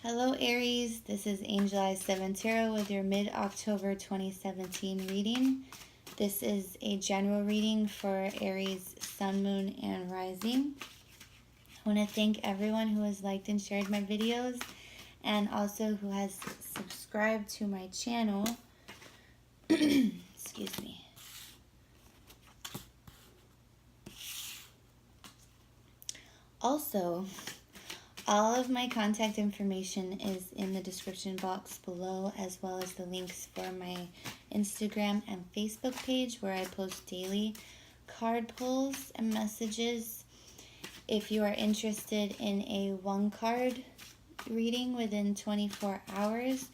Hello Aries, this is Angel Eyes 7 Tarot with your mid-October 2017 reading. This is a general reading for Aries, Sun, Moon, and Rising. I want to thank everyone who has liked and shared my videos and also who has subscribed to my channel. Excuse me. Also, all of my contact information is in the description box below, as well as the links for my Instagram and Facebook page where I post daily card pulls and messages. If you are interested in a one card reading within 24 hours,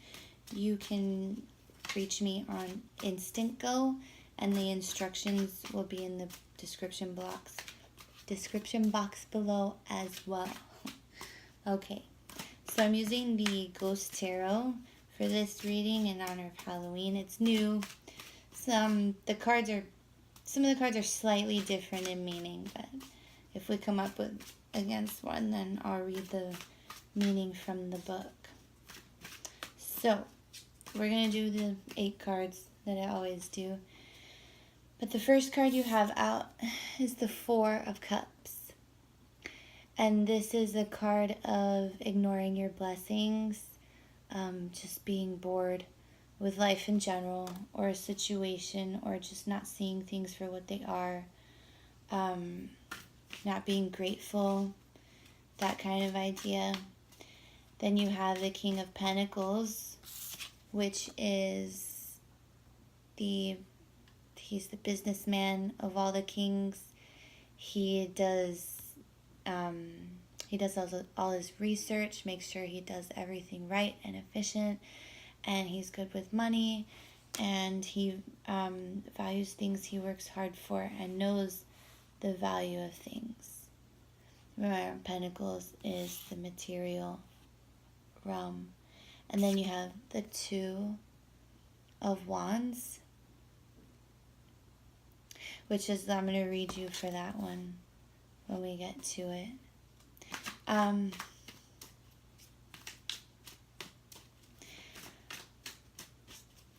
you can reach me on Instantgo, and the instructions will be in the description box below as well. Okay, so I'm using the Ghost Tarot for this reading in honor of Halloween. It's new. Some of the cards are slightly different in meaning, but if we come up against one, then I'll read the meaning from the book. So, we're going to do the 8 cards that I always do. But the first card you have out is the 4 of Cups. And this is a card of ignoring your blessings, just being bored with life in general, or a situation, or just not seeing things for what they are, not being grateful, that kind of idea. Then you have the King of Pentacles, which is he's the businessman of all the kings. He does all his research, makes sure he does everything right and efficient, and he's good with money, and he values things he works hard for and knows the value of things. Remember, Pentacles is the material realm. And then you have the 2 of Wands, which is, I'm going to read you for that one when we get to it.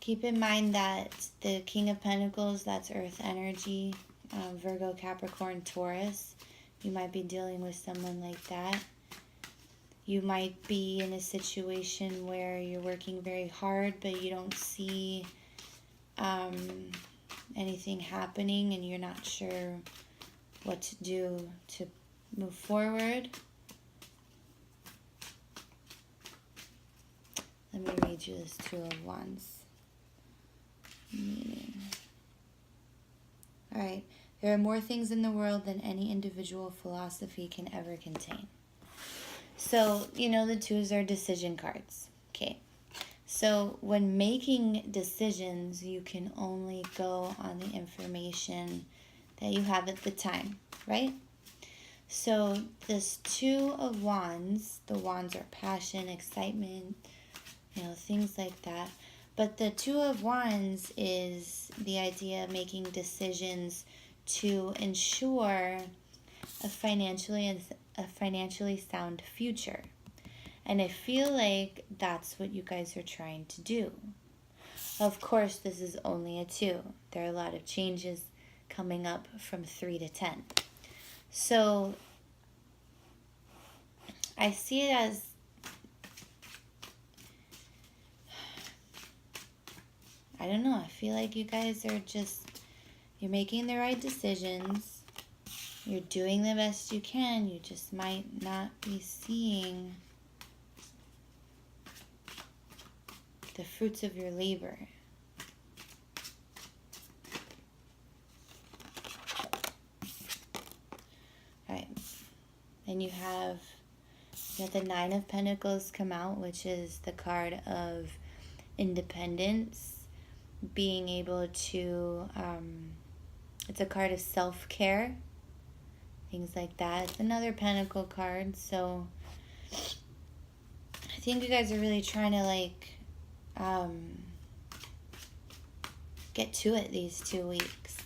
Keep in mind that the King of Pentacles, that's Earth energy, Virgo, Capricorn, Taurus. You might be dealing with someone like that. You might be in a situation where you're working very hard, but you don't see anything happening, and you're not sure what to do to move forward. Let me read you this 2 of Wands meaning. Alright, there are more things in the world than any individual philosophy can ever contain. So, the 2s are decision cards. Okay. So, when making decisions, you can only go on the information that you have at the time, right? So, this 2 of Wands, the Wands are passion, excitement, things like that. But the 2 of Wands is the idea of making decisions to ensure a financially sound future. And I feel like that's what you guys are trying to do. Of course, this is only a 2. There are a lot of changes coming up from 3 to 10. So, I see it as I don't know, I feel like you guys are you're making the right decisions. You're doing the best you can. You just might not be seeing the fruits of your labor. Alright. Then you have the 9 of Pentacles come out, which is the card of independence. Being able to, it's a card of self-care, things like that. It's another Pentacle card, so I think you guys are really trying to, get to it these 2 weeks.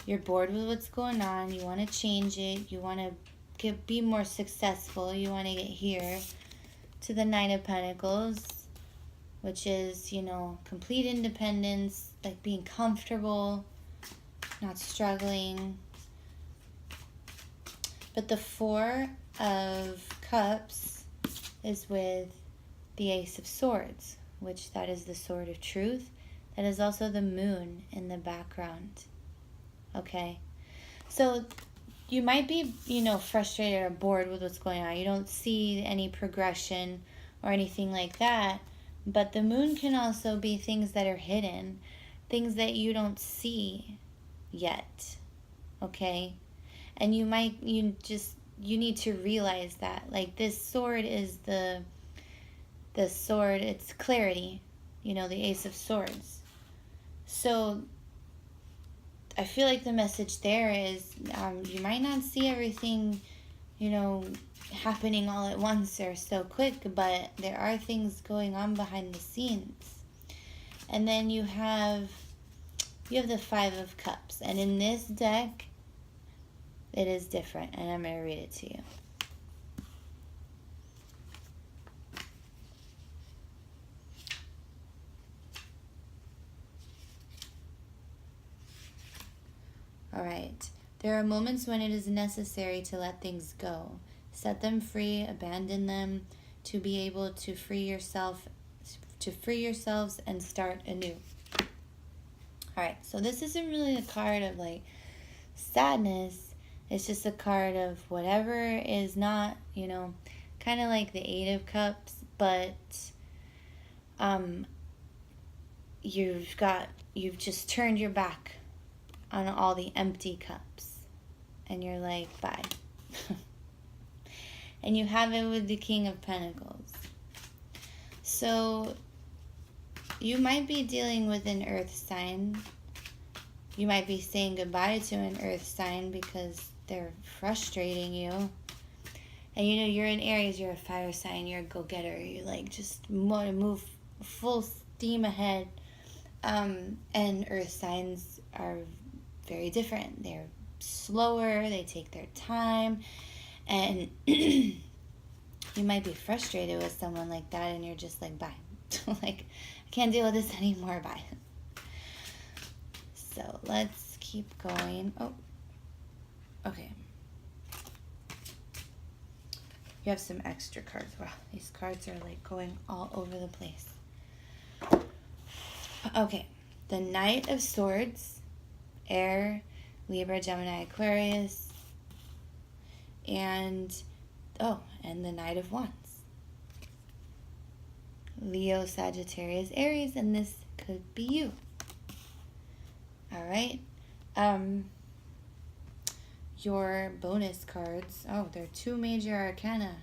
You're bored with what's going on. You want to change it. You want to be more successful. You want to get here. to the Nine of Pentacles, which is, you know, complete independence, like being comfortable, not struggling. But the Four of Cups is with the Ace of Swords, which that is the sword of truth. That is also the moon in the background. Okay? So you might be, you know, frustrated or bored with what's going on. You don't see any progression or anything like that. But the moon can also be things that are hidden, things that you don't see yet. Okay? And you need to realize that. Like, this sword is the sword, it's clarity. You know, the Ace of Swords. So I feel like the message there is you might not see everything, you know, happening all at once or so quick, but there are things going on behind the scenes. And then you have the Five of Cups. And in this deck, it is different. And I'm going to read it to you. All right. There are moments when it is necessary to let things go. Set them free, abandon them, to be able to free yourselves and start anew. All right. So this isn't really a card of like sadness. It's just a card of whatever is not, you know, kind of like the Eight of Cups, but you've just turned your back on all the empty cups, and you're like, bye. And you have it with the King of Pentacles. So you might be dealing with an earth sign. You might be saying goodbye to an earth sign because they're frustrating you. And you know, you're an Aries, you're a fire sign, you're a go-getter. You like just want to move full steam ahead. And earth signs are very different. They're slower, they take their time, and you might be frustrated with someone like that, and you're just like, bye. Like, I can't deal with this anymore, bye. So let's keep going. Oh, okay. You have some extra cards. Wow, these cards are like going all over the place. Okay, the Knight of Swords, Air, Libra, Gemini, Aquarius, and the Knight of Wands, Leo, Sagittarius, Aries, and this could be you. All right. Your bonus cards. Oh, they're 2 major arcana.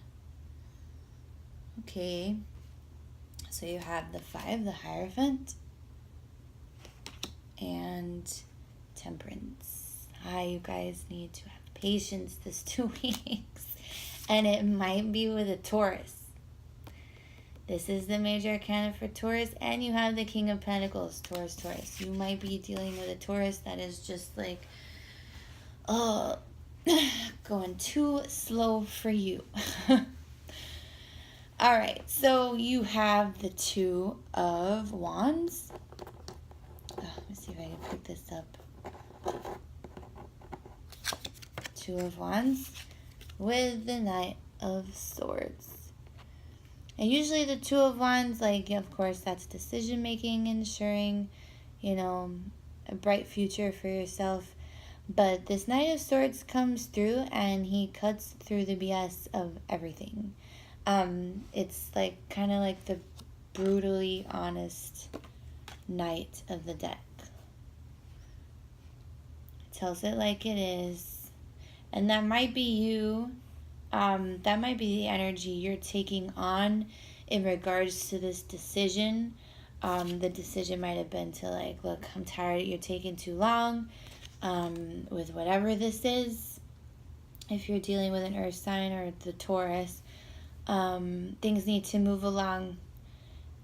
Okay. So you have the 5, the Hierophant, and Temperance. You guys need to have patience this 2 weeks. And it might be with a Taurus. This is the major arcana for Taurus. And you have the King of Pentacles, Taurus. You might be dealing with a Taurus that is just like, going too slow for you. All right. So you have the 2 of Wands. Let me see if I can pick this up. 2 of Wands with the Knight of Swords. And usually the 2 of Wands, like, of course, that's decision making, ensuring, you know, a bright future for yourself. But this Knight of Swords comes through and he cuts through the BS of everything. It's like kind of like the brutally honest Knight of the deck. Tells it like it is. And that might be you. That might be the energy you're taking on in regards to this decision. The decision might have been to like, look, I'm tired, you're taking too long with whatever this is. If you're dealing with an earth sign or the Taurus, things need to move along.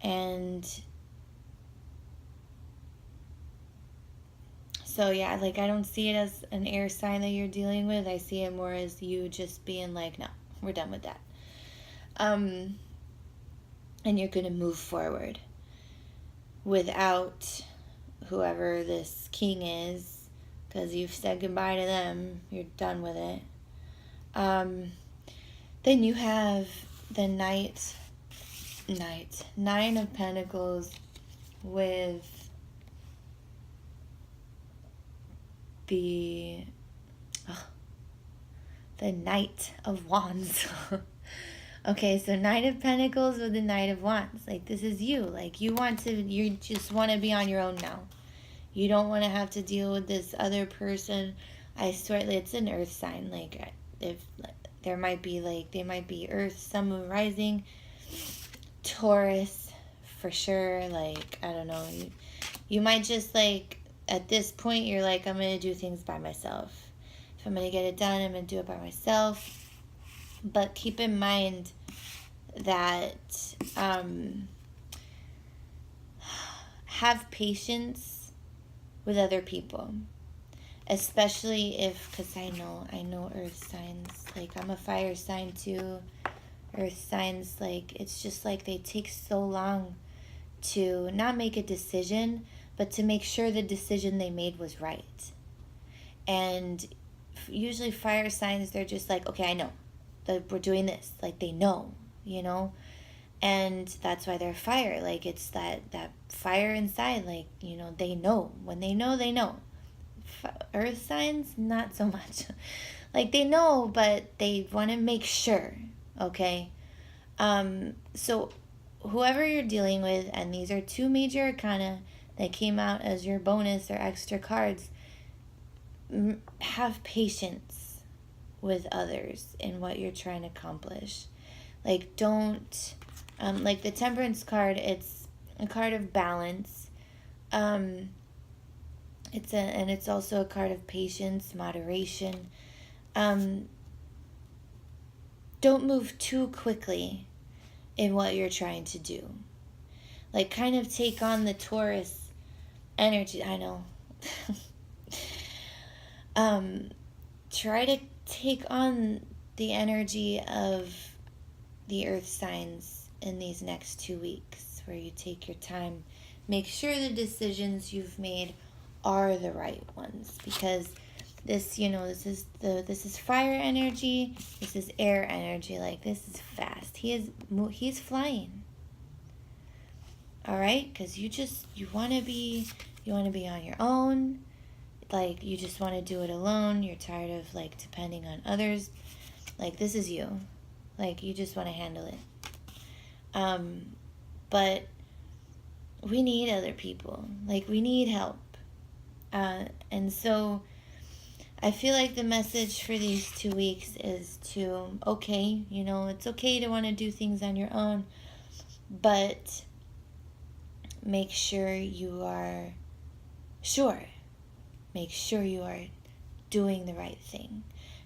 And so yeah, like I don't see it as an air sign that you're dealing with. I see it more as you just being like, no, we're done with that. and you're going to move forward without whoever this king is, because you've said goodbye to them. You're done with it. Then you have the Nine of Pentacles with the Knight of Wands. Okay, so Knight of Pentacles with the Knight of Wands. Like, this is you. Like, you just want to be on your own now. You don't want to have to deal with this other person. I swear, it's an earth sign. Like, if there might be, like, they might be Earth, Sun, Moon, Rising, Taurus, for sure. Like, I don't know. You might just, like, at this point, you're like, I'm going to do things by myself. If I'm going to get it done, I'm going to do it by myself. But keep in mind that have patience with other people. Especially if, because I know earth signs. Like, I'm a fire sign too. Earth signs, like, it's just like they take so long to not make a decision, but to make sure the decision they made was right. And usually fire signs, they're just like, okay, I know that we're doing this. Like, they know, and that's why they're fire. Like, it's that fire inside. Like, they know. When they know, they know. Earth signs, not so much. Like, they know, but they want to make sure. Okay. So whoever you're dealing with, and these are two major arcana that came out as your bonus or extra cards, have patience with others in what you're trying to accomplish. Like, don't, like the Temperance card, it's a card of balance. It's also a card of patience, moderation. Don't move too quickly in what you're trying to do. Like, kind of take on the Taurus energy. I know. Try to take on the energy of the earth signs in these next 2 weeks, where you take your time. Make sure the decisions you've made are the right ones, because this is fire energy, this is air energy. Like, this is fast. He's flying. All right, because you want to be on your own. Like, you just want to do it alone. You're tired of, like, depending on others. Like, this is you. Like, you just want to handle it. But we need other people. Like, we need help. And so I feel like the message for these 2 weeks is to, okay, it's okay to want to do things on your own, but make sure you are sure. Make sure you are doing the right thing.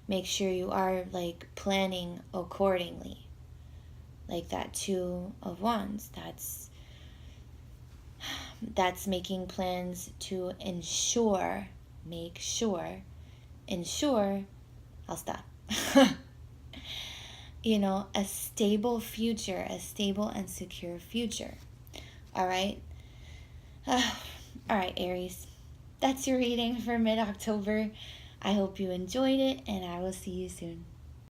Make sure you are, like, planning accordingly. Like that Two of Wands, that's making plans to ensure, I'll stop. A stable future, a stable and secure future. All right? All right, Aries. That's your reading for mid-October. I hope you enjoyed it, and I will see you soon.